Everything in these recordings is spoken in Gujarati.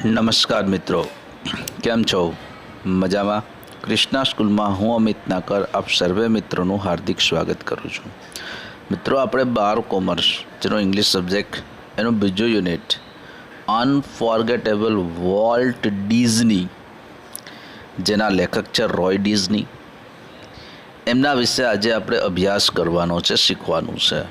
નમસ્કાર મિત્રો, કેમ છો? મજામાં? કૃષ્ણા સ્કૂલમાં હું અમિત નાકર આપ સર્વે મિત્રોનું હાર્દિક સ્વાગત કરું છું. મિત્રો, આપણે 12 કોમર્સ જેનો ઇંગ્લિશ સબ્જેક્ટ એનું બીજું યુનિટ અનફોર્ગેટેબલ વોલ્ટ ડિઝની, જેના લેખક છે રોય ડિઝની, એમના વિશે આજે આપણે અભ્યાસ કરવાનો છે, શીખવાનું છે.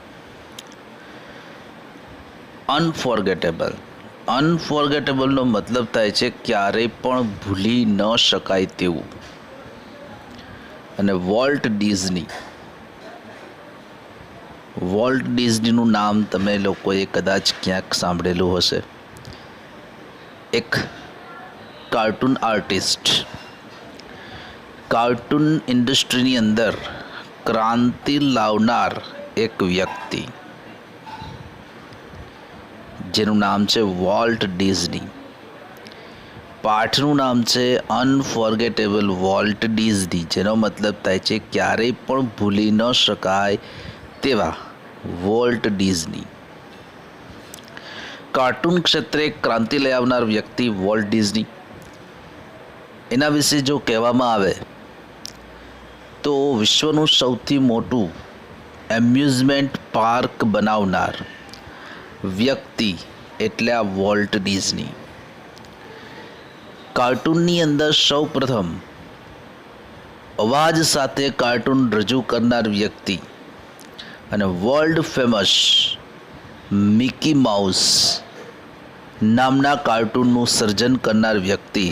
અનફોર્ગેટેબલનો મતલબ થાય છે ક્યારેય પણ ભૂલી ન શકાય તેવું. અને વોલ્ટ ડિઝનીનું નામ તમે લોકોએ કદાચ ક્યાંક સાંભળેલું હશે. એક કાર્ટૂન આર્ટિસ્ટ, કાર્ટૂન ઇન્ડસ્ટ્રીની અંદર ક્રાંતિ લાવનાર એક વ્યક્તિ, જેનું નામ છે વોલ્ટ ડિઝની. પાઠનું નામ છે અનફોર્ગેટેબલ વોલ્ટ ડિઝની, જેનો મતલબ થાય છે ક્યારેય પણ ભૂલી ન શકાય તેવા વોલ્ટ ડિઝની. કાર્ટૂન ક્ષેત્રે ક્રાંતિ લઈ આવનાર વ્યક્તિ વોલ્ટ ડિઝની. એના વિશે જો કહેવામાં આવે તો વિશ્વનું સૌથી મોટું એમ્યુઝમેન્ટ પાર્ક બનાવનાર વ્યક્તિ એટલે આ વોલ્ટ ડિઝની. કાર્ટૂનની અંદર સૌ પ્રથમ અવાજ સાથે કાર્ટૂન રજૂ કરનાર વ્યક્તિ અને વર્લ્ડ ફેમસ મિકી માઉસ નામના કાર્ટૂનનું સર્જન કરનાર વ્યક્તિ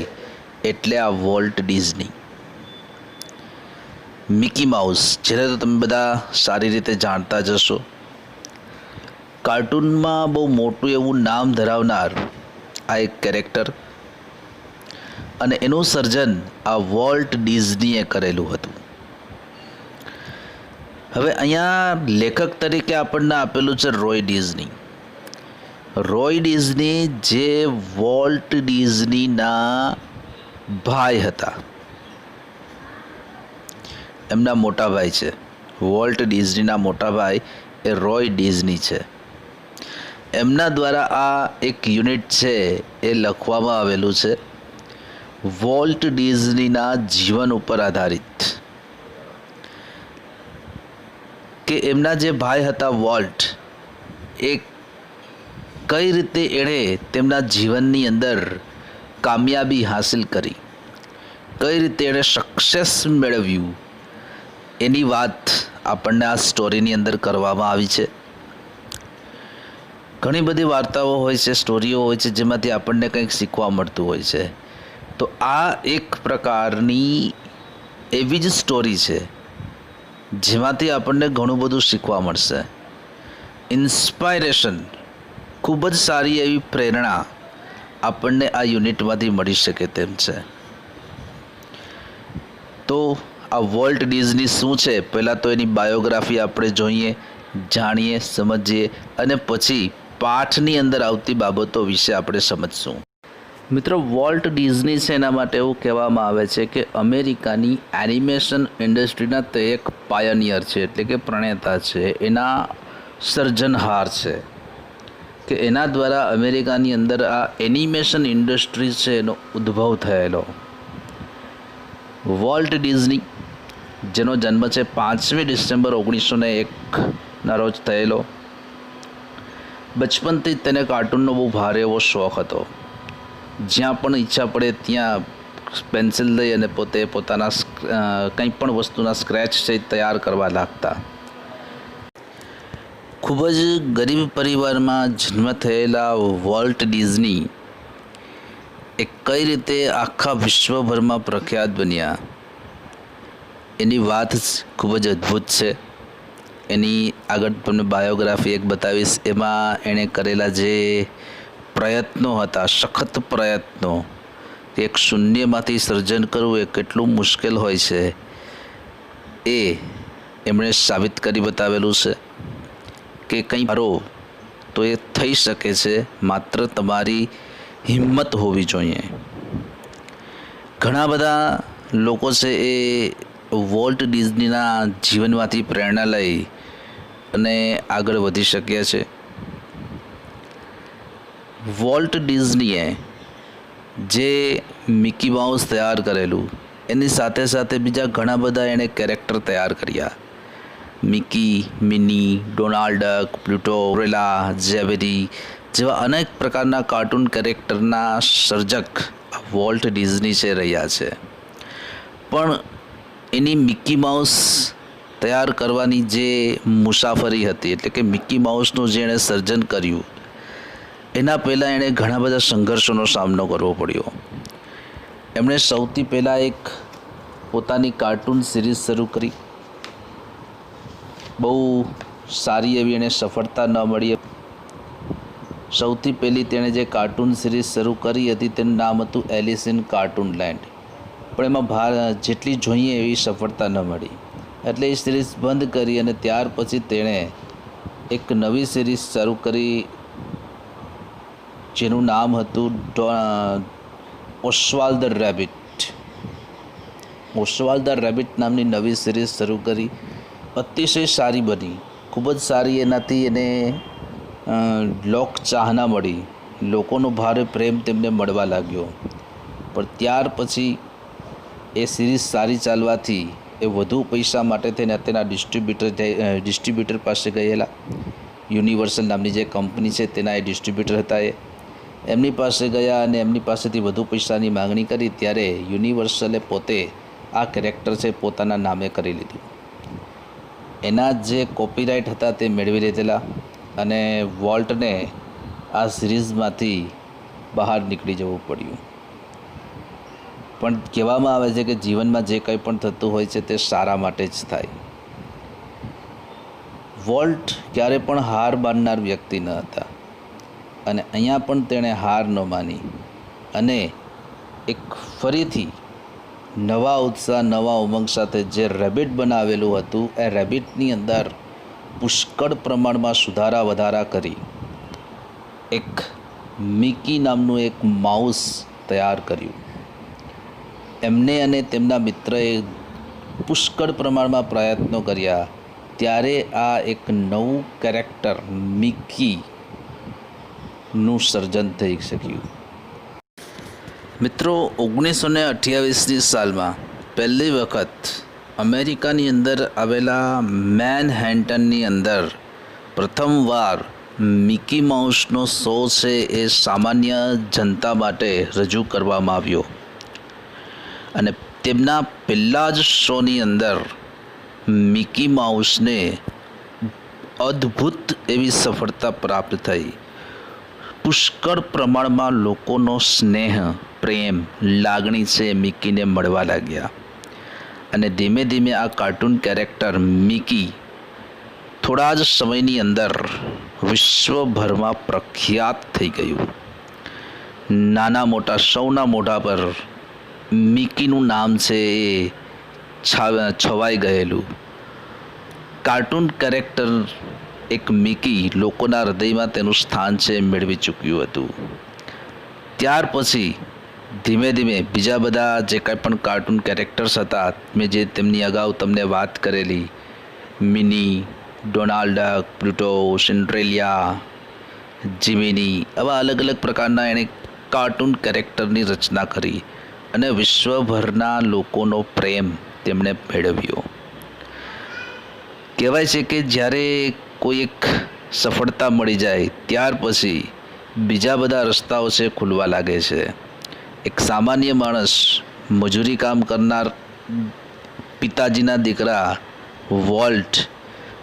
એટલે આ વોલ્ટ ડિઝની. મિકી માઉસ, જેને તો તમે બધા સારી રીતે જાણતા જ હશો. કાર્ટૂનમાં બહુ મોટું એવું નામ ધરાવનાર આ એક કેરેક્ટર, અને એનું સર્જન આ વોલ્ટ ડિઝનીએ કરેલું હતું. હવે અહીંયા લેખક તરીકે આપણને આપેલું છે રોય ડિઝની. રોય ડિઝની જે વોલ્ટ ડિઝનીના ભાઈ હતા, એમના મોટા ભાઈ છે. વોલ્ટ ડિઝનીના મોટા ભાઈ એ રોય ડિઝની છે. એમના દ્વારા આ એક યુનિટ છે એ લખવામાં આવેલું છે, વોલ્ટ ડિઝનીના જીવન ઉપર આધારિત. કે એમના જે ભાઈ હતા વોલ્ટ, એ કઈ રીતે એણે તેમના જીવનની અંદર કામયાબી હાંસિલ કરી, કઈ રીતે એણે સક્સેસ મેળવ્યું, એની વાત આપણને આ સ્ટોરીની અંદર કરવામાં આવી છે. ઘણી બધી વાર્તાઓ હોય છે, સ્ટોરીઓ હોય છે, જેમાંથી આપણને કંઈક શીખવા મળતું હોય છે. તો આ એક પ્રકારની એવી જ સ્ટોરી છે જેમાંથી આપણને ઘણું બધું શીખવા મળશે. ઇન્સ્પાયરેશન, ખૂબ જ સારી એવી પ્રેરણા આપણને આ યુનિટમાંથી મળી શકે તેમ છે. તો આ વોલ્ટ ડિઝની શું છે, પહેલાં તો એની બાયોગ્રાફી આપણે જોઈએ, જાણીએ, સમજીએ, અને પછી પાઠની અંદર આવતી બાબતો વિશે આપણે સમજશું. મિત્રો, વોલ્ટ ડિઝની છે એના માટે એવું કહેવામાં આવે છે કે અમેરિકાની એનિમેશન ઇન્ડસ્ટ્રીના તે એક પાયનિયર છે, એટલે કે પ્રણેતા છે, એના સર્જનહાર છે. કે એના દ્વારા અમેરિકાની અંદર આ એનિમેશન ઇન્ડસ્ટ્રી છે એનો ઉદ્ભવ થયેલો. વોલ્ટ ડિઝની, જેનો જન્મ છે 5મી ડિસેમ્બર 1901ના રોજ થયેલો. બચપનથી જ તેને કાર્ટૂનનો બહુ ભારે એવો શોખ હતો. જ્યાં પણ ઈચ્છા પડે ત્યાં પેન્સિલ લઈ અને પોતે પોતાના કંઈ પણ વસ્તુના સ્ક્રેચ છે તૈયાર કરવા લાગતા. ખૂબ જ ગરીબ પરિવારમાં જન્મ થયેલા વોલ્ટ ડિઝની એ કઈ રીતે આખા વિશ્વભરમાં પ્રખ્યાત બન્યા, એની વાત ખૂબ જ અદ્ભુત છે. એની આગળ તમને બાયોગ્રાફી એક બતાવીશ. એમાં એણે કરેલા જે પ્રયત્નો હતા, સખત પ્રયત્નો, એક શૂન્યમાંથી સર્જન કરવું એ કેટલું મુશ્કેલ હોય છે, એ એમણે સાબિત કરી બતાવેલું છે. કે કંઈ કરો તો એ થઈ શકે છે, માત્ર તમારી હિંમત હોવી જોઈએ. ઘણા બધા લોકો છે એ વોલ્ટ ડિઝનીના જીવનમાંથી પ્રેરણા લઈ અને આગળ વધી શક્યા છે. વોલ્ટ ડિઝનીએ જે મિકી માઉસ તૈયાર કરેલું એની સાથે સાથે બીજા ઘણા બધા એણે કેરેક્ટર તૈયાર કર્યા. Mickey, Minnie, Donald Duck, Pluto, રેલા, ઝેવેરી જેવા અનેક પ્રકારના કાર્ટૂન કેરેક્ટરના સર્જક વોલ્ટ ડિઝની છે રહ્યા છે. પણ એની મિકી માઉસ તૈયાર કરવાની જે મુસાફરી હતી, એટલે કે મિકી માઉસનું જે એણે સર્જન કર્યું, એના પહેલાં એણે ઘણા બધા સંઘર્ષોનો સામનો કરવો પડ્યો. એમણે સૌથી પહેલાં એક પોતાની કાર્ટૂન સિરીઝ શરૂ કરી. બહુ સારી એવી એને સફળતા ન મળી. સૌથી પહેલી તેણે જે કાર્ટૂન સિરીઝ શરૂ કરી હતી તેનું નામ હતું એલિસ ઇન કાર્ટૂન લેન્ડ. પણ એમાં જેટલી જોઈએ એવી સફળતા ન મળી, એટલે એ સિરીઝ બંધ કરી અને ત્યાર પછી તેણે એક નવી સિરીઝ શરૂ કરી જેનું નામ હતું ઓસ્વાલ્ડ ધ રેબિટ. ઓસ્વાલ્ડ ધ રેબિટ નામની નવી સિરીઝ શરૂ કરી. અતિશય સારી બની, ખૂબ જ સારી. એનાથી એને લોક ચાહના મળી, લોકોનો ભારે પ્રેમ તેમને મળવા લાગ્યો. પણ ત્યાર પછી એ સિરીઝ સારી ચાલવાથી એ વધુ પૈસા માટે થઈને તેના ડિસ્ટ્રીબ્યુટર પાસે ગયેલા. યુનિવર્સલ નામની જે કંપની છે તેના એ ડિસ્ટ્રીબ્યુટર હતા. એમની પાસે ગયા અને એમની પાસેથી વધુ પૈસાની માગણી કરી. ત્યારે યુનિવર્સલે પોતે આ કેરેક્ટર છે પોતાના નામે કરી લીધું. એના જે કોપીરાઇટ હતા તે મેળવી લીધેલા અને વોલ્ટને આ સિરીઝમાંથી બહાર નીકળી જવું પડ્યું. પણ કહેવામાં આવે છે કે જીવનમાં જે કંઈ પણ થતું હોય છે તે સારા માટે જ થાય. વોલ્ટ ક્યારે પણ હાર માનનાર વ્યક્તિ ન હતા અને અહીંયા પણ તેણે હાર ન માની અને એક ફરીથી નવા ઉત્સાહ, નવા ઉમંગ સાથે જે રેબિટ બનાવેલું હતું એ રેબિટની અંદર પુષ્કળ પ્રમાણમાં સુધારા વધારા કરી એક મિકી નામનું એક માઉસ તૈયાર કર્યું. એમને અને તેમના મિત્રએ પુષ્કળ પ્રમાણમાં પ્રયત્નો કર્યા. ત્યારે આ એક નવું કેરેક્ટર મિકીનું સર્જન થઈ શક્યું. મિત્રો, 1928ની સાલમાં પહેલી વખત અમેરિકાની અંદર આવેલા મેનહેટનની અંદર પ્રથમવાર મિકી માઉસનો શો છે એ સામાન્ય જનતા માટે રજૂ કરવામાં આવ્યો અને તેમના પહેલા જ શોની અંદર મિકી માઉસને અદ્ભુત એવી સફળતા પ્રાપ્ત થઈ. પુષ્કળ પ્રમાણમાં લોકોનો સ્નેહ, પ્રેમ, લાગણી છે મિકીને મળવા લાગ્યા અને ધીમે ધીમે આ કાર્ટૂન કેરેક્ટર મિકી થોડા જ સમયની અંદર વિશ્વભરમાં પ્રખ્યાત થઈ ગયું. નાના મોટા સૌના મોઢા પર મિકીનું નામ છે એ છવાઈ ગયેલું. કાર્ટૂન કેરેક્ટર એક મિકી લોકોના હૃદયમાં તેનું સ્થાન છે મેળવી ચૂક્યું હતું. ત્યાર પછી ધીમે ધીમે બીજા બધા જે કાંઈ પણ કાર્ટૂન કેરેક્ટર્સ હતા, મેં જે તેમની અગાઉ તમને વાત કરેલી, Minnie, Donald Duck, Pluto, Cinderella, Jiminy, આવા અલગ અલગ પ્રકારના એણે કાર્ટૂન કેરેક્ટરની રચના કરી અને વિશ્વભરના લોકોનો પ્રેમ તેમણે મેળવ્યો. કહેવાય છે કે જ્યારે કોઈ એક સફળતા મળી જાય ત્યાર પછી બીજા બધા રસ્તાઓ છે ખુલવા લાગે છે. એક સામાન્ય માણસ, મજૂરી કામ કરનાર પિતાજીના દીકરા વોલ્ટ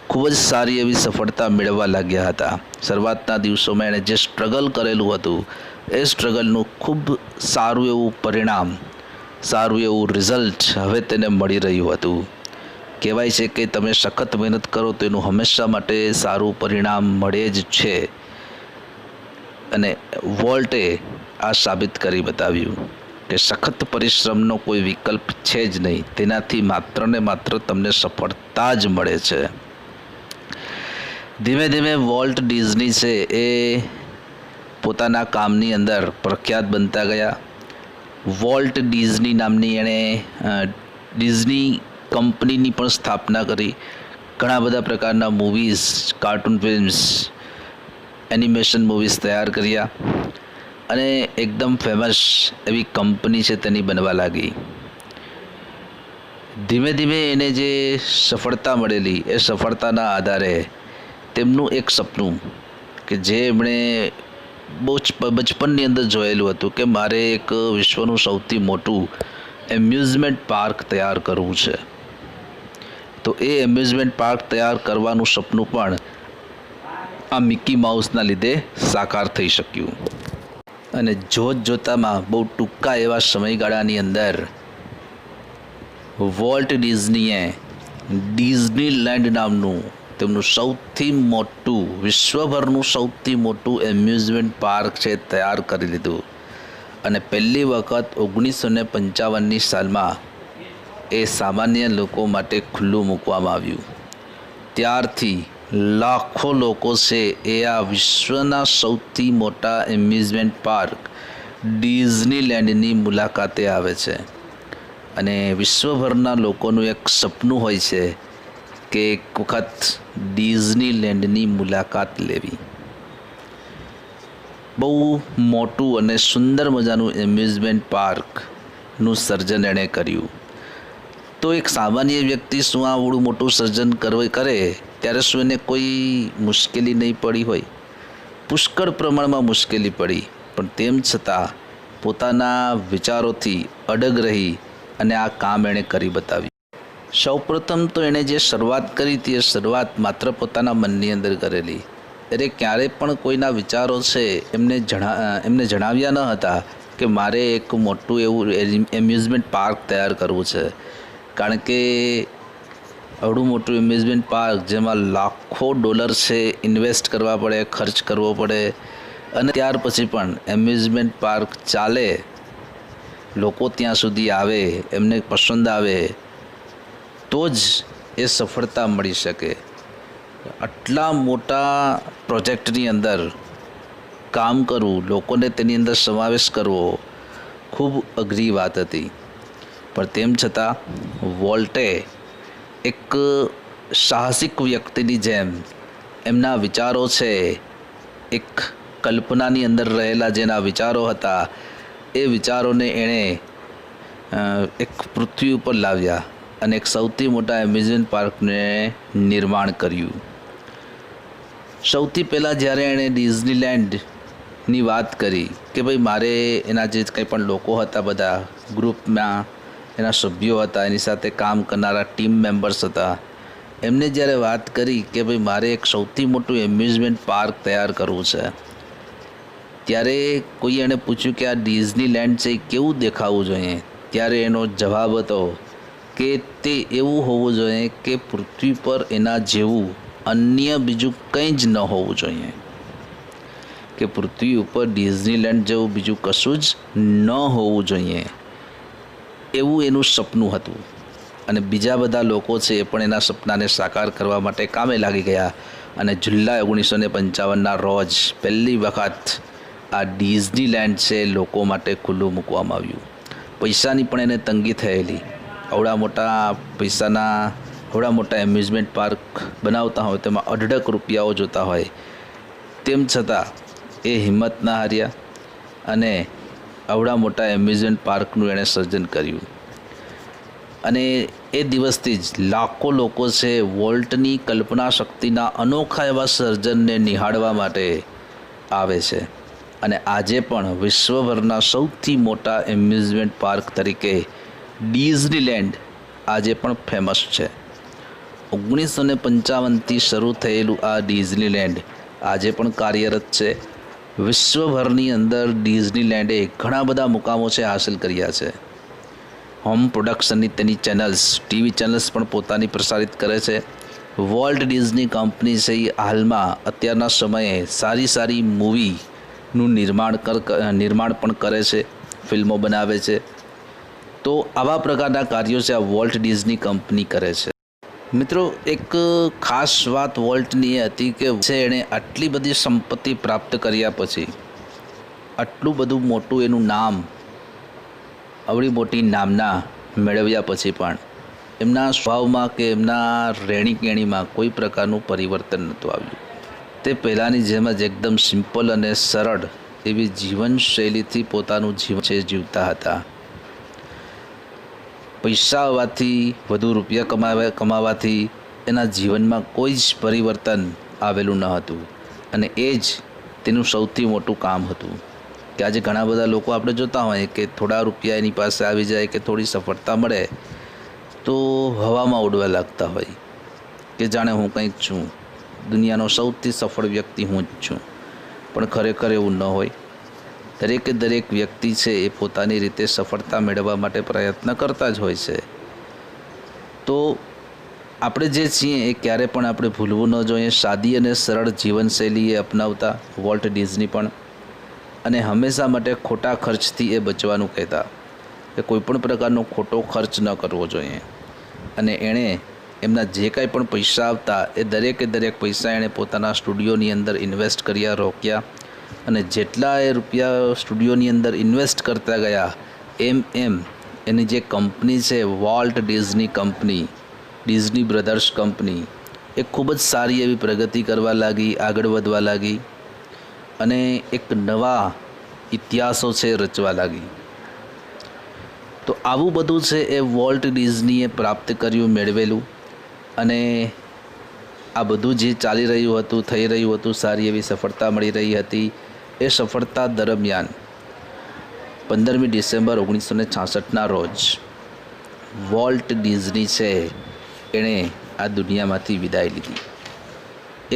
ખૂબ જ સારી એવી સફળતા મેળવવા લાગ્યા હતા. શરૂઆતના દિવસોમાં એણે જે સ્ટ્રગલ કરેલું હતું એ સ્ટ્રગલનું ખૂબ સારું એવું પરિણામ, સારું એવું રિઝલ્ટ હવે તેને મળી રહ્યું હતું. કહેવાય છે કે તમે સખત મહેનત કરો તો એનું હંમેશા માટે સારું પરિણામ મળે જ છે અને વોલ્ટે આ સાબિત કરી બતાવ્યું કે સખત પરિશ્રમનો કોઈ વિકલ્પ છે જ નહીં, તેનાથી માત્ર ને માત્ર તમને સફળતા જ મળે છે. ધીમે ધીમે વોલ્ટ ડિઝની છે એ પોતાના કામની અંદર પ્રખ્યાત બનતા ગયા. વોલ્ટ ડિઝની નામની એણે ડિઝની કંપનીની પણ સ્થાપના કરી. ઘણા બધા પ્રકારના movies, cartoon films, animation movies તૈયાર કર્યા અને એકદમ ફેમસ એવી કંપની છે તેની બનવા લાગી. ધીમે ધીમે એને જે સફળતા મળેલી એ સફળતાના આધારે તેમનું એક સપનું કે જે એમણે બહુ બચપનની અંદર જોયેલું હતું કે મારે એક વિશ્વનું સૌથી મોટું એમ્યુઝમેન્ટ પાર્ક તૈયાર કરવું છે. તો એ એમ્યુઝમેન્ટ પાર્ક તૈયાર કરવાનું સપનું પણ આ મિકી માઉસના લીધે સાકાર થઈ શક્યું. અને જોતામાં બહુ ટૂંકા એવા સમયગાળાની અંદર વોલ્ટ ડિઝનીએ ડિઝનીલેન્ડ નામનું તેમનું સૌથી મોટું વિશ્વભરનું સૌથી મોટું એમ્યુઝમેન્ટ પાર્ક છે તૈયાર કરી લીધું. અને પહેલી વખત 1955ની સાલમાં એ સામાન્ય લોકો માટે ખુલ્લું મૂકવામાં આવ્યું. ત્યારથી લાખો લોકો છે એ આ વિશ્વના સૌથી મોટા એમ્યુઝમેન્ટ પાર્ક ડિઝનીલેન્ડની મુલાકાતે આવે છે. અને વિશ્વભરના લોકોનું એક સપનું હોય છે કે એક વખત ડિઝનીલેન્ડની મુલાકાત લેવી. બહુ મોટું અને સુંદર મજાનું એમ્યુઝમેન્ટ પાર્કનું સર્જન એણે કર્યું. તો એક સામાન્ય વ્યક્તિ શું આવડું મોટું સર્જન કરે ત્યારે શું એને કોઈ મુશ્કેલી નહીં પડી હોય? પુષ્કળ પ્રમાણમાં મુશ્કેલી પડી, પણ તેમ છતાં પોતાના વિચારોથી અડગ રહી અને આ કામ એણે કરી બતાવ્યું. સૌપ્રથમ તો એણે જે શરૂઆત કરી હતી એ શરૂઆત માત્ર પોતાના મનની અંદર કરેલી. એટલે ક્યારેય પણ કોઈના વિચારો છે એમને જણાવ્યા ન હતા કે મારે એક મોટું એવું એમ્યુઝમેન્ટ પાર્ક તૈયાર કરવું છે. કારણ કે આવડું મોટું એમ્યુઝમેન્ટ પાર્ક જેમાં લાખો ડોલર છે ઇન્વેસ્ટ કરવા પડે, ખર્ચ કરવો પડે, અને ત્યાર પછી પણ એમ્યુઝમેન્ટ પાર્ક ચાલે, લોકો ત્યાં સુધી આવે, એમને પસંદ આવે તો જ એ સફળતા મળી શકે. આટલા મોટા પ્રોજેક્ટની અંદર કામ કરવું, લોકોને તેની અંદર સમાવેશ કરવો ખૂબ અઘરી વાત હતી. પણ તેમ છતાં વોલ્ટે એક સાહસિક વ્યક્તિની જેમ એમના વિચારો છે, એક કલ્પનાની અંદર રહેલા જેના વિચારો હતા એ વિચારોને એણે એક પૃથ્વી ઉપર લાવ્યા અને એક સૌથી મોટા એમ્યુઝમેન્ટ પાર્કને નિર્માણ કર્યું. સૌથી પહેલાં જ્યારે એણે ડિઝનીલેન્ડની વાત કરી કે ભાઈ મારે એના જે કંઈ પણ લોકો હતા, બધા ગ્રુપમાં એના સભ્યો હતા, એની સાથે કામ કરનારા ટીમ મેમ્બર્સ હતા, એમને જ્યારે વાત કરી કે ભાઈ મારે એક સૌથી મોટું એમ્યુઝમેન્ટ પાર્ક તૈયાર કરવું છે, ત્યારે કોઈ એણે પૂછ્યું કે આ ડિઝનીલેન્ડ છે એ કેવું દેખાવું જોઈએ? ત્યારે એનો જવાબ હતો કે તે એવું હોવું જોઈએ કે પૃથ્વી પર એના જેવું અન્ય બીજું કંઈ જ ન હોવું જોઈએ, કે પૃથ્વી ઉપર ડિઝનીલેન્ડ જેવું બીજું કશું જ ન હોવું જોઈએ, એવું એનું સપનું હતું. અને બીજા બધા લોકો છે એ પણ એના સપનાને સાકાર કરવા માટે કામે લાગી ગયા. અને જુલાઈ 1955ના રોજ પહેલી વખત આ ડિઝનીલેન્ડ છે લોકો માટે ખુલ્લું મૂકવામાં આવ્યું. પૈસાની પણ એને તંગી થયેલી. આવડા મોટા એમ્યુઝમેન્ટ પાર્ક બનાવતા હોય તેમાં અઢળક રૂપિયાઓ જોતા હોય. તેમ છતાં એ હિંમત ના હાર્યા અને આવડા મોટા એમ્યુઝમેન્ટ પાર્કનું એણે સર્જન કર્યું. અને એ દિવસથી જ લાખો લોકો છે વોલ્ટની કલ્પના શક્તિના અનોખા એવા સર્જનને નિહાળવા માટે આવે છે. અને આજે પણ વિશ્વભરના સૌથી મોટા એમ્યુઝમેન્ટ પાર્ક તરીકે ડિઝનીલેન્ડ આજે પણ ફેમસ છે. 1955થી શરૂ થયેલું આ ડિઝનીલેન્ડ આજે પણ કાર્યરત છે. વિશ્વભરની અંદર ડિઝનીલેન્ડે ઘણા બધા મુકામો છે હાંસલ કર્યા છે. હોમ પ્રોડક્શનની તેની ચેનલ્સ, ટીવી ચેનલ્સ પણ પોતાની પ્રસારિત કરે છે. વોલ્ટ ડિઝની કંપની છે એ હાલમાં અત્યારના સમયે સારી મૂવીનું નિર્માણ પણ કરે છે, ફિલ્મો બનાવે છે. તો આવા પ્રકારના કાર્યો છે આ વોલ્ટ ડિઝની કંપની કરે છે. મિત્રો, એક ખાસ વાત વોલ્ટની એ હતી કે એણે આટલી બધી સંપત્તિ પ્રાપ્ત કર્યા પછી, આટલું બધું મોટું એનું નામ, આવડી મોટી નામના મેળવ્યા પછી પણ એમના સ્વભાવમાં કે એમના રહેણીકહેણીમાં કોઈ પ્રકારનું પરિવર્તન નહોતું આવ્યું. તે પહેલાંની જેમ જ એકદમ સિમ્પલ અને સરળ એવી જીવનશૈલીથી પોતાનું જીવન છે જીવતા હતા. પૈસા આવવાથી, વધુ રૂપિયા કમાવાથી એના જીવનમાં કોઈ જ પરિવર્તન આવેલું ન હતું. અને એ જ તેનું સૌથી મોટું કામ હતું. કે આજે ઘણા બધા લોકો આપણે જોતા હોઈએ કે થોડા રૂપિયા એની પાસે આવી જાય કે થોડી સફળતા મળે તો હવામાં ઉડવા લાગતા હોય કે જાણે હું કંઈક છું, દુનિયાનો સૌથી સફળ વ્યક્તિ હું જ છું. પણ ખરેખર એવું ન હોય. દરેક વ્યક્તિ છે એ પોતાની રીતે સફળતા મેળવવા માટે પ્રયત્ન કરતા જ હોય છે. તો આપણે જે છીએ એ ક્યારે પણ આપણે ભૂલવું ન જોઈએ. સાદી અને સરળ જીવનશૈલી એ અપનાવતા વોલ્ટ ડિઝની પણ, અને હંમેશા માટે ખોટા ખર્ચથી એ બચવાનું કહેતા કે કોઈ પણ પ્રકારનો ખોટો ખર્ચ ન કરવો જોઈએ. અને એણે એમના જે કાંઈ પણ પૈસા આવતા એ દરેક પૈસા એણે પોતાના સ્ટુડિયોની અંદર ઇન્વેસ્ટ કર્યા, રોક્યા. અને જેટલા એ રૂપિયા સ્ટુડિયોની અંદર ઇન્વેસ્ટ કરતા ગયા એમ એની જે કંપની છે Walt Disney company, Disney Brothers company, એ ખૂબ જ સારી એવી પ્રગતિ કરવા લાગી, આગળ વધવા લાગી અને એક નવા ઇતિહાસો છે રચવા લાગી. તો આવું બધું છે એ વોલ્ટ ડિઝનીએ પ્રાપ્ત કર્યું, મેળવેલું. અને આ બધું જે ચાલી રહ્યું હતું, થઈ રહ્યું હતું, સારી એવી સફળતા મળી રહી હતી. એ સફળતા દરમિયાન 15મી ડિસેમ્બર 1966ના રોજ વોલ્ટ ડિઝની છે એણે આ દુનિયામાંથી વિદાય લીધી.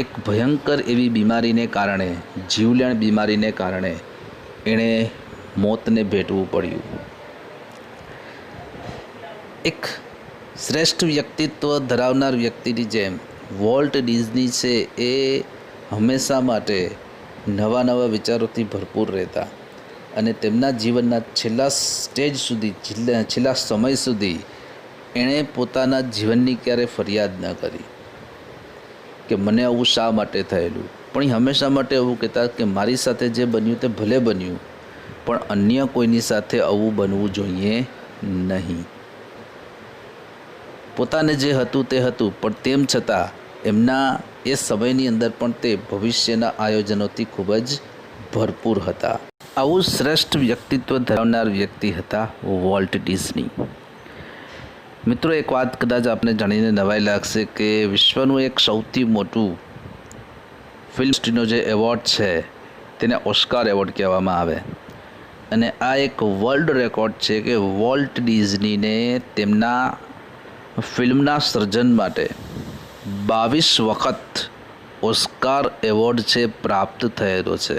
એક ભયંકર એવી બીમારીને કારણે, જીવલેણ બીમારીને કારણે એણે મોતને ભેટવું પડ્યું. એક શ્રેષ્ઠ વ્યક્તિત્વ ધરાવનાર વ્યક્તિની જેમ વોલ્ટ ડિઝની છે એ હંમેશા માટે નવા વિચારોથી ભરપૂર રહેતા અને તેમના જીવનના છેલ્લા સ્ટેજ સુધી, છેલ્લા સમય સુધી એણે પોતાના જીવનની ક્યારે ફરિયાદ ન કરી કે મને આવું શા માટે થયેલું. પણ એ હંમેશા માટે એવું કહેતા કે મારી સાથે જે બન્યું તે ભલે બન્યું, પણ અન્ય કોઈની સાથે આવું બનવું જોઈએ નહીં. પોતાને જે હતું તે હતું, પણ તેમ છતાં એમના એ સમયની અંદર પણ તે ભવિષ્યના આયોજનોથી ખૂબ જ ભરપૂર હતા. આવું શ્રેષ્ઠ વ્યક્તિત્વ ધરાવનાર વ્યક્તિ હતા વોલ્ટ ડિઝની. મિત્રો, એક વાત કદાચ આપને જાણીને નવાઈ લાગશે કે વિશ્વનું એક સૌથી મોટું ફિલ્મ ઇન્ડસ્ટ્રીનો જે એવોર્ડ છે તેને ઓસ્કાર એવોર્ડ કહેવામાં આવે. અને આ એક વર્લ્ડ રેકોર્ડ છે કે વોલ્ટ ડિઝનીને તેમના ફિલ્મના સર્જન માટે 22 વખત ઓસ્કાર એવોર્ડ છે પ્રાપ્ત થયેલો છે.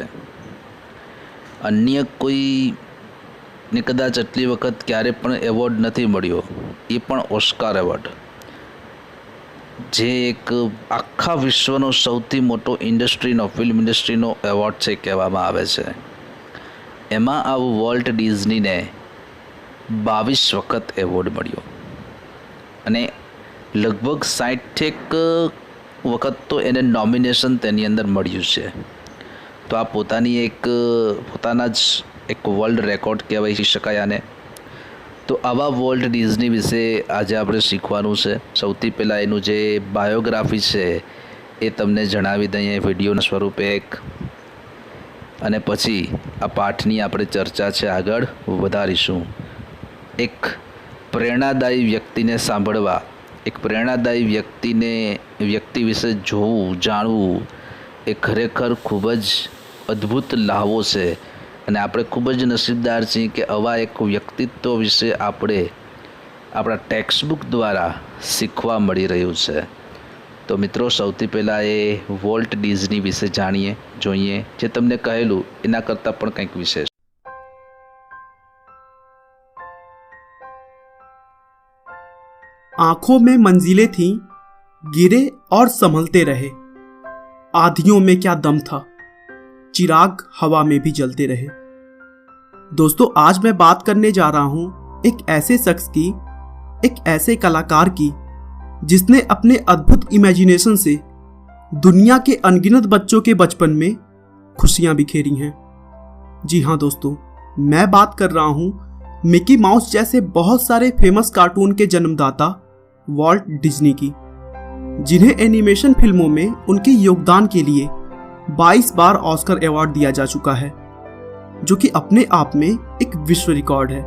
અન્ય કોઈને કદાચ આટલી વખત ક્યારે પણ એવોર્ડ નથી મળ્યો, એ પણ ઓસ્કાર એવોર્ડ, જે એક આખા વિશ્વનો સૌથી મોટો ફિલ્મ ઇન્ડસ્ટ્રીનો એવોર્ડ છે કહેવામાં આવે છે. એમાં આવું વોલ્ટ ડિઝનીને 22 વખત એવોર્ડ મળ્યો અને લગભગ 60 વખત તો એને નોમિનેશન તેની અંદર મળ્યું છે. તો આ પોતાના જ એક વર્લ્ડ રેકોર્ડ કહેવાય શકાય આને. તો આવા વોલ્ટ ડિઝની વિશે આજે આપણે શીખવાનું છે. સૌથી પહેલાં એનું જે બાયોગ્રાફી છે એ તમને જણાવી દઈએ વિડીયોના સ્વરૂપે એક, અને પછી આ પાઠની આપણે ચર્ચા છે આગળ વધારીશું. એક પ્રેરણાદાયી વ્યક્તિને સાંભળવા, એક પ્રેરણાદાયી વ્યક્તિ વિશે જોવું, જાણવું એ ખરેખર ખૂબ જ અદ્ભુત લાહવો છે. અને આપણે ખૂબ જ નસીબદાર છીએ કે આવા એક વ્યક્તિત્વ વિશે આપણે આપણા ટેક્સ્ટબુક દ્વારા શીખવા મળી રહ્યું છે. તો મિત્રો, સૌથી પહેલાં એ વોલ્ટ ડિઝની વિશે જોઈએ, જે તમને કહેલું એના કરતાં પણ કંઈક વિશેષ. आंखों में मंजिलें थीं, गिरे और संभलते रहे. आधियों में क्या दम था, चिराग हवा में भी जलते रहे. दोस्तों, आज मैं बात करने जा रहा हूं एक ऐसे शख्स की, एक ऐसे कलाकार की जिसने अपने अद्भुत इमेजिनेशन से दुनिया के अनगिनत बच्चों के बचपन में खुशियां बिखेरी हैं. जी हाँ दोस्तों, मैं बात कर रहा हूं मिकी माउस जैसे बहुत सारे फेमस कार्टून के जन्मदाता वॉल्ट डिज्नी की, जिन्हें एनिमेशन फिल्मों में उनके योगदान के लिए 22 बार ऑस्कर अवार्ड दिया जा चुका है. जो कि अपने आप में एक विश्व रिकॉर्ड है।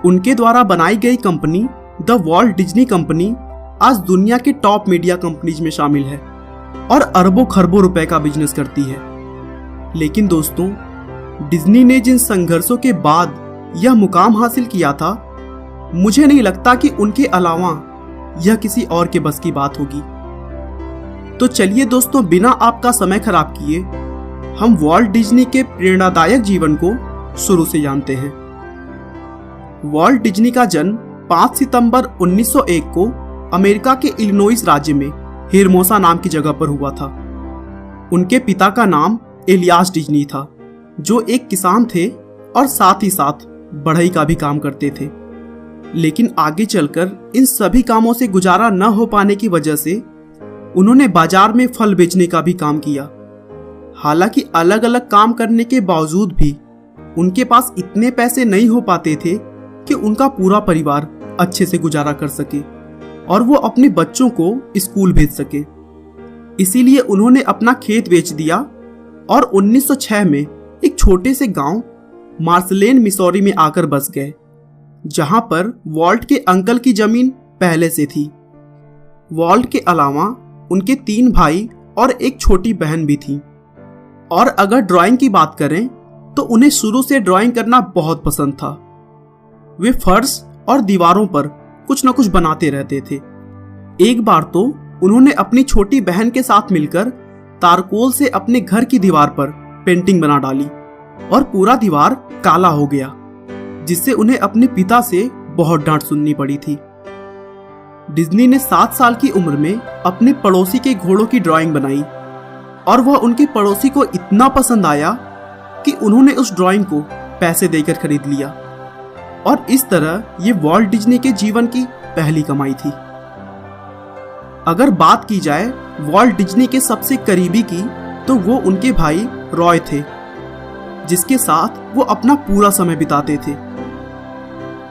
उनके द्वारा बनाई गई company the Walt Disney company आज दुनिया के टॉप मीडिया कंपनीज में शामिल है और अरबों खरबों रुपए का बिजनेस करती है। लेकिन दोस्तों, डिज्नी ने जिन संघर्षों के बाद यह मुकाम हासिल किया था, मुझे नहीं लगता कि उनके अलावा यह किसी और के बस की बात होगी। तो चलिए दोस्तों, बिना आपका समय खराब किए हम वॉल्ट डिज्नी के प्रेरणादायक जीवन को शुरू से जानते हैं। वॉल्ट डिज्नी का जन्म 5 सितंबर 1901 को अमेरिका के इलिनॉइस राज्य में हेरमोसा नाम की जगह पर हुआ था। उनके पिता का नाम एलियास डिज्नी था, जो एक किसान थे और साथ ही साथ बढ़ई का भी काम करते थे। लेकिन आगे चलकर इन सभी कामों से गुजारा न हो पाने की वजह से उन्होंने बाजार में फल बेचने का भी काम किया। हालांकि अलग अलग काम करने के बावजूद भी उनके पास इतने पैसे नहीं हो पाते थे कि उनका पूरा परिवार अच्छे से गुजारा कर सके और वो अपने बच्चों को स्कूल भेज सके। इसीलिए उन्होंने अपना खेत बेच दिया और 1906 में एक छोटे से गांव मार्सलेन मिसौरी में आकर बस गए, जहां पर वॉल्ट के अंकल की जमीन पहले से थी। वॉल्ट के अलावा उनके 3 भाई और एक छोटी बहन भी थी। और अगर ड्राइंग की बात करें तो उन्हें शुरू से ड्राइंग करना बहुत पसंद था। वे फर्श और दीवारों पर कुछ न कुछ बनाते रहते थे। एक बार तो उन्होंने अपनी छोटी बहन के साथ मिलकर तारकोल से अपने घर की दीवार पर पेंटिंग बना डाली और पूरा दीवार काला हो गया, जिससे उन्हें अपने पिता से बहुत डांट सुननी पड़ी थी। डिज्नी ने 7 साल की उम्र में अपने पड़ोसी के घोड़ों की ड्राइंग बनाई और वह उनके पड़ोसी को इतना पसंद आया कि उन्होंने उस ड्राइंग को पैसे देकर खरीद लिया। और इस तरह ये वॉल्ट डिज्नी के जीवन की पहली कमाई थी। अगर बात की जाए वॉल्ट डिज्नी के सबसे करीबी की, तो वो उनके भाई रॉय थे, जिसके साथ वो अपना पूरा समय बिताते थे।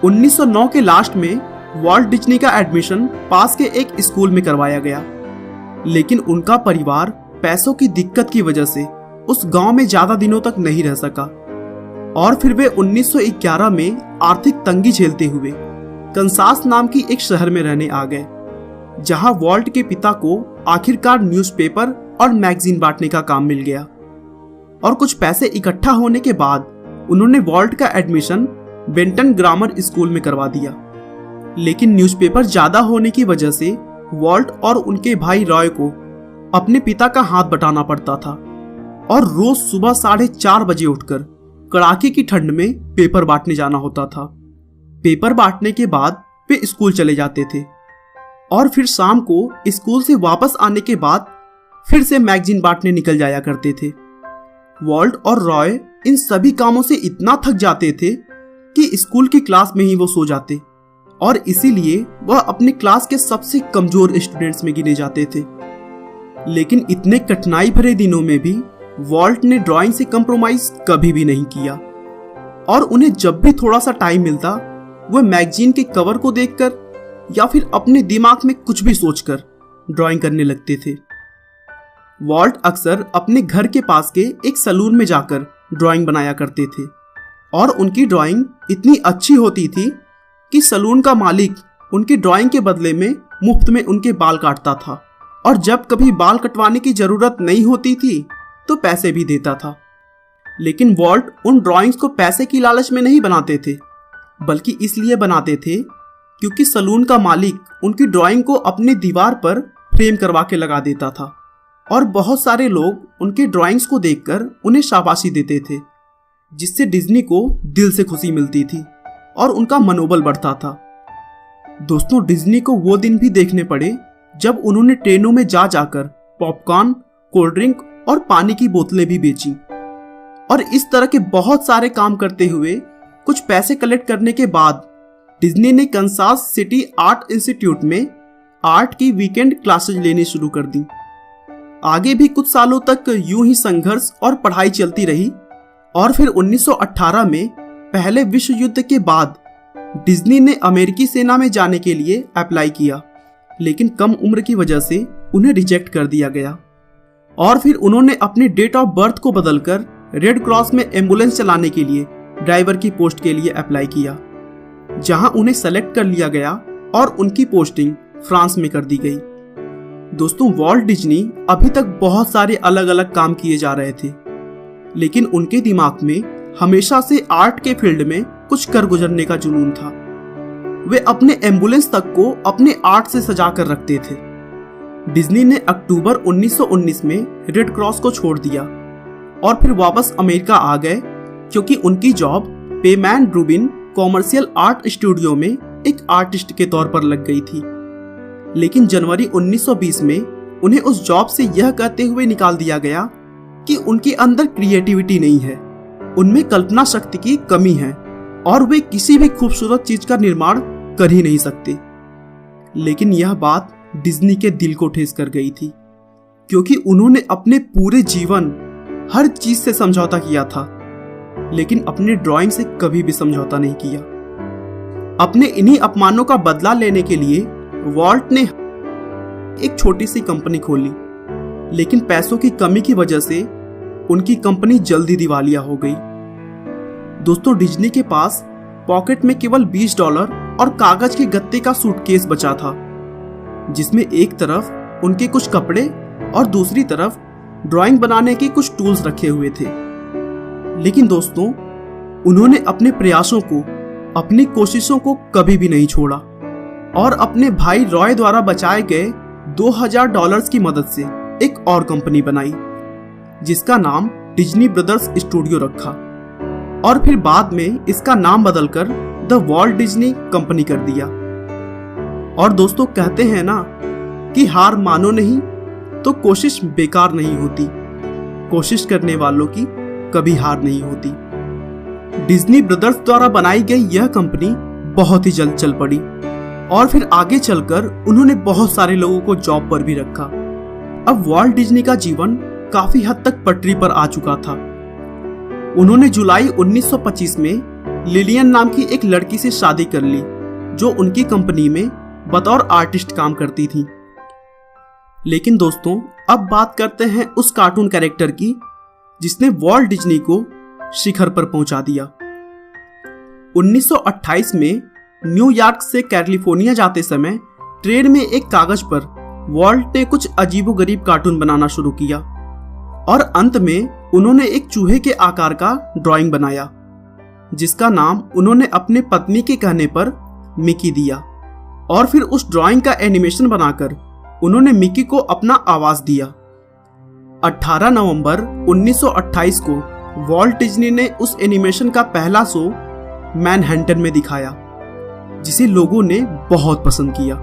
1909 के लास्ट में वॉल्ट डिज्नी का एडमिशन पास के एक स्कूल में करवाया गया, लेकिन उनका परिवार पैसों की दिक्कत की वजह से उस गांव में ज्यादा दिनों तक नहीं रह सका और फिर वे 1911 में आर्थिक तंगी झेलते हुए कंसास नाम की एक शहर में रहने आ गए, जहां वॉल्ट के पिता को आखिरकार न्यूज़पेपर और मैगजीन बांटने का काम मिल गया। और कुछ पैसे इकट्ठा होने के बाद उन्होंने वॉल्ट का एडमिशन बेंटन ग्रामर स्कूल में करवा दिया। लेकिन न्यूज़पेपर ज्यादा होने की वजह से वॉल्ट और उनके भाई रॉय को अपने पिता का हाथ बटाना पड़ता था और रोज सुबह 4:30 बजे उठकर कड़ाके की ठंड में पेपर बांटने जाना होता था। पेपर बांटने के बाद वे स्कूल चले जाते थे और फिर शाम को स्कूल से वापस आने के बाद फिर से मैगजीन बांटने निकल जाया करते थे। वॉल्ट और रॉय इन सभी कामों से इतना थक जाते थे कि स्कूल की क्लास में ही वो सो जाते और इसीलिए वह अपने क्लास के सबसे कमजोर स्टूडेंट्स में गिने जाते थे। लेकिन इतने कठिनाई भरे दिनों में भी वॉल्ट ने ड्राइंग से कंप्रोमाइज कभी भी नहीं किया और उन्हें जब भी थोड़ा सा टाइम मिलता वह मैगजीन के कवर को देखकर या फिर अपने दिमाग में कुछ भी सोचकर ड्राइंग करने लगते थे। वॉल्ट अक्सर अपने घर के पास के एक सैलून में जाकर ड्राइंग बनाया करते थे और उनकी ड्राइंग इतनी अच्छी होती थी कि सैलून का मालिक उनकी ड्राइंग के बदले में मुफ्त में उनके बाल काटता था और जब कभी बाल कटवाने की जरूरत नहीं होती थी तो पैसे भी देता था। लेकिन वॉल्ट उन ड्राइंग्स को पैसे की लालच में नहीं बनाते थे, बल्कि इसलिए बनाते थे क्योंकि सैलून का मालिक उनकी ड्राइंग को अपने दीवार पर फ्रेम करवा के लगा देता था और बहुत सारे लोग उनके ड्राइंग्स को देखकर उन्हें शाबाशी देते थे, जिससे डिज्नी को दिल से खुशी मिलती थी और उनका मनोबल बढ़ता था। दोस्तों, डिज्नी को वो दिन भी देखने पड़े जब उन्होंने ट्रेनों में जा जाकर पॉपकॉर्न, कोल्ड ड्रिंक और पानी की बोतलें भी बेची और इस तरह के बहुत सारे काम करते हुए कुछ पैसे कलेक्ट करने के बाद डिज्नी ने कंसास सिटी आर्ट इंस्टीट्यूट में आर्ट की वीकेंड क्लासेज लेनी शुरू कर दी। आगे भी कुछ सालों तक यूं ही संघर्ष और पढ़ाई चलती रही और फिर 1918 में पहले विश्व युद्ध के बाद डिज्नी ने अमेरिकी सेना में जाने के लिए अप्लाई किया, लेकिन कम उम्र की वजह से उन्हें रिजेक्ट कर दिया गया और फिर उन्होंने अपने डेट ऑफ बर्थ को बदलकर रेड क्रॉस में एम्बुलेंस चलाने के लिए ड्राइवर की पोस्ट के लिए अप्लाई किया, जहां उन्हें सेलेक्ट कर लिया गया और उनकी पोस्टिंग फ्रांस में कर दी गई। दोस्तों, वॉल्ट डिज्नी अभी तक बहुत सारे अलग अलग काम किए जा रहे थे, लेकिन उनके दिमाग में हमेशा से आर्ट के फील्ड में कुछ कर गुजरने का जुनून था। वे अपने एम्बुलेंस तक को अपने आर्ट से सजा कर रखते थे। डिज्नी ने अक्टूबर 1919 में रेड क्रॉस को छोड़ दिया और फिर वापस अमेरिका आ गए, क्योंकि उनकी job Pesmen Rubin commercial art studio में एक आर्टिस्ट के तौर पर लग गई थी। लेकिन जनवरी 1920 में उन्हें उस जॉब से यह कहते हुए निकाल दिया गया कि उनके अंदर क्रिएटिविटी नहीं है, उनमें कल्पना शक्ति की कमी है और वे किसी भी खूबसूरत चीज का निर्माण कर ही नहीं सकते। लेकिन यह बात डिज्नी के दिल को ठेस कर गई थी, क्योंकि उन्होंने अपने पूरे जीवन हर चीज से समझौता किया था, लेकिन अपने ड्राइंग से कभी भी समझौता नहीं किया। अपने इन्हीं अपमानों का बदला लेने के लिए वॉल्ट ने एक छोटी सी कंपनी खोली, लेकिन पैसों की कमी की वजह से उनकी कंपनी जल्दी दिवालिया हो गई। दोस्तों, डिज्नी के पास पॉकेट में केवल $20 और कागज के गत्ते का सूटकेस बचा था, जिसमें एक तरफ उनके कुछ कपड़े और दूसरी तरफ ड्राइंग बनाने के कुछ टूल्स रखे हुए थे। लेकिन दोस्तों, उन्होंने अपने प्रयासों को, अपनी कोशिशों को कभी भी नहीं छोड़ा और अपने भाई रॉय द्वारा बचाए गए $2000 की मदद से एक और कंपनी बनाई, जिसका नाम डिज्नी ब्रदर्स स्टूडियो रखा और फिर बाद में इसका नाम बदलकर द वॉल्ट डिज्नी कंपनी कर दिया। और दोस्तों, कहते हैं ना कि हार मानो नहीं तो कोशिश बेकार नहीं होती, कोशिश करने वालों की कभी हार नहीं होती। डिज्नी ब्रदर्स द्वारा बनाई गई यह कंपनी बहुत ही जल्द चल पड़ी और फिर आगे चलकर उन्होंने बहुत सारे लोगों को जॉब पर भी रखा। अब वॉल्ट डिज्नी का जीवन काफी हद तक पटरी पर आ चुका था। उन्होंने जुलाई 1925 में लिलियन नाम की एक लड़की से शादी कर ली, जो उनकी कंपनी में बतौर आर्टिस्ट काम करती थी। लेकिन दोस्तों, अब बात करते हैं उस कार्टून कैरेक्टर की जिसने वॉल्ट डिज्नी को शिखर पर पहुंचा दिया। 1928 में न्यूयॉर्क से कैलिफोर्निया जाते समय ट्रेन में एक कागज पर वॉल्ट ने कुछ अजीबोगरीब कार्टून बनाना शुरू किया और अंत में उन्होंने एक चूहे के आकार का ड्राइंग बनाया, जिसका नाम उन्होंने अपने पत्नी के कहने पर मिकी दिया। और फिर उस ड्राइंग का एनिमेशन बनाकर उन्होंने मिकी को अपना आवाज दिया। 18 नवंबर 1928 को वॉल्ट डिज्नी ने उस एनिमेशन का पहला शो मैनहट्टन में दिखाया, जिसे लोगों ने बहुत पसंद किया।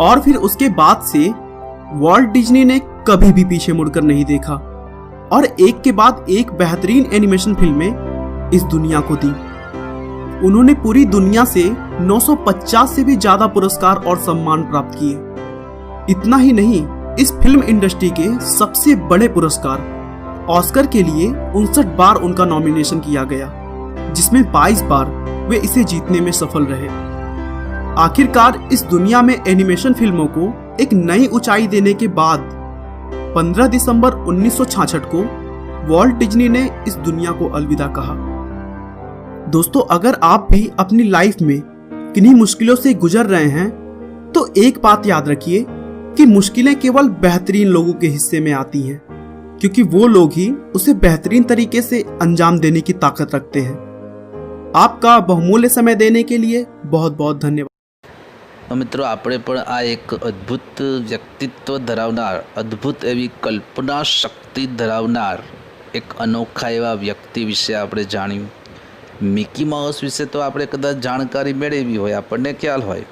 और फिर उसके बाद से वॉल्ट डिज्नी ने कभी भी पीछे मुड़कर नहीं देखा और एक के बाद एक बेहतरीन एनिमेशन फिल्में इस दुनिया को दी। उन्होंने पूरी दुनिया से 950 से भी ज्यादा पुरस्कार और सम्मान प्राप्त किए। इतना ही नहीं, इस फिल्म इंडस्ट्री के सबसे बड़े पुरस्कार ऑस्कर के लिए 59 बार उनका नॉमिनेशन किया गया, जिसमें 22 बार वे इसे जीतने में सफल रहे। आखिरकार इस दुनिया में एनिमेशन फिल्मों को एक नई ऊंचाई देने के बाद 15 दिसंबर 1966 को वॉल्ट डिज्नी ने इस दुनिया को अलविदा कहा। दोस्तों, अगर आप भी अपनी लाइफ में किन्हीं मुश्किलों से गुजर रहे हैं तो एक बात याद रखिए कि मुश्किलें केवल बेहतरीन लोगों के हिस्से में आती हैं, क्योंकि वो लोग ही उसे बेहतरीन तरीके से अंजाम देने की ताकत रखते हैं। आपका बहुमूल्य समय देने के लिए बहुत बहुत धन्यवाद। मित्रों, આપણે પણ આ એક અદ્ભુત વ્યક્તિત્વ ધરાવનાર, અદ્ભુત એવી કલ્પના શક્તિ ધરાવનાર એક અનોખા એવા વ્યક્તિ વિશે આપણે જાણ્યું। મિકી માઉસ વિશે તો આપણે કદાચ જાણકારી મેળવી હોય, આપણને ખ્યાલ હોય,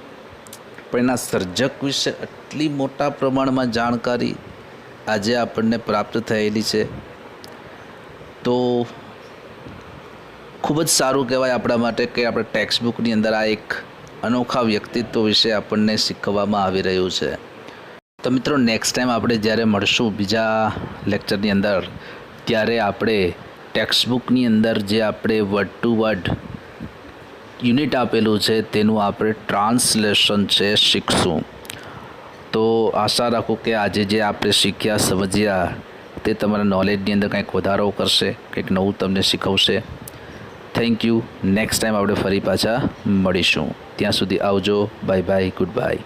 પણ એના સર્જક વિશે આટલી મોટા પ્રમાણમાં જાણકારી આજે આપણને પ્રાપ્ત થયેલી છે, તો ખૂબ જ સારું કહેવાય આપણા માટે કે આપણે ટેક્સ્ટ બુકની અંદર આ એક અનોખા વ્યક્તિત્વ વિશે આપણને શીખવવામાં આવી રહ્યું છે। તો મિત્રો, નેક્સ્ટ ટાઈમ આપણે જ્યારે મળશું બીજા લેક્ચરની અંદર, ત્યારે આપણે ટેક્સ્ટ બુકની અંદર જે આપણે વર્ડ ટુ વર્ડ યુનિટ આપેલું છે તેનું આપણે ટ્રાન્સલેશન છે શીખશું। તો આશા રાખું કે આજે જે આપણે શીખ્યા સમજ્યા તે તમારા નોલેજની અંદર કંઈક વધારો કરશે, કંઈક નવું તમને શીખવશે. Thank you. નેક્સ્ટ ટાઈમ આપણે ફરી પાછા મળીશું. ત્યાં સુધી આવજો. Bye bye. Good bye.